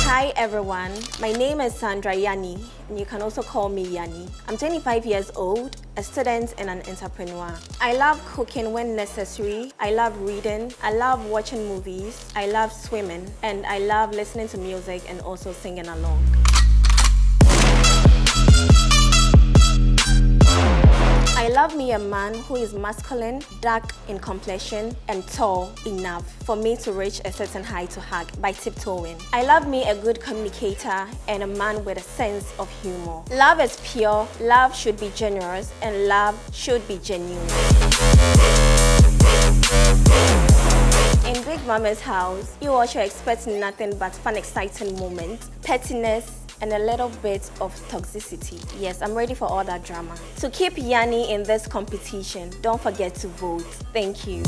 Hi everyone, my name is Yannie, and you can also call me Yannie. I'm 25 years old, a student and an entrepreneur. I love cooking when necessary, I love reading, I love watching movies, I love swimming, and I love listening to music and also singing along. I love me a man who is masculine, dark in complexion, and tall enough for me to reach a certain height to hug by tiptoeing. I love me a good communicator and a man with a sense of humor. Love is pure, love should be generous, and love should be genuine. In Big Mama's house, you all should expect nothing but fun, exciting moments, pettiness, and a little bit of toxicity. Yes, I'm ready for all that drama. To keep Yannie in this competition, don't forget to vote. Thank you.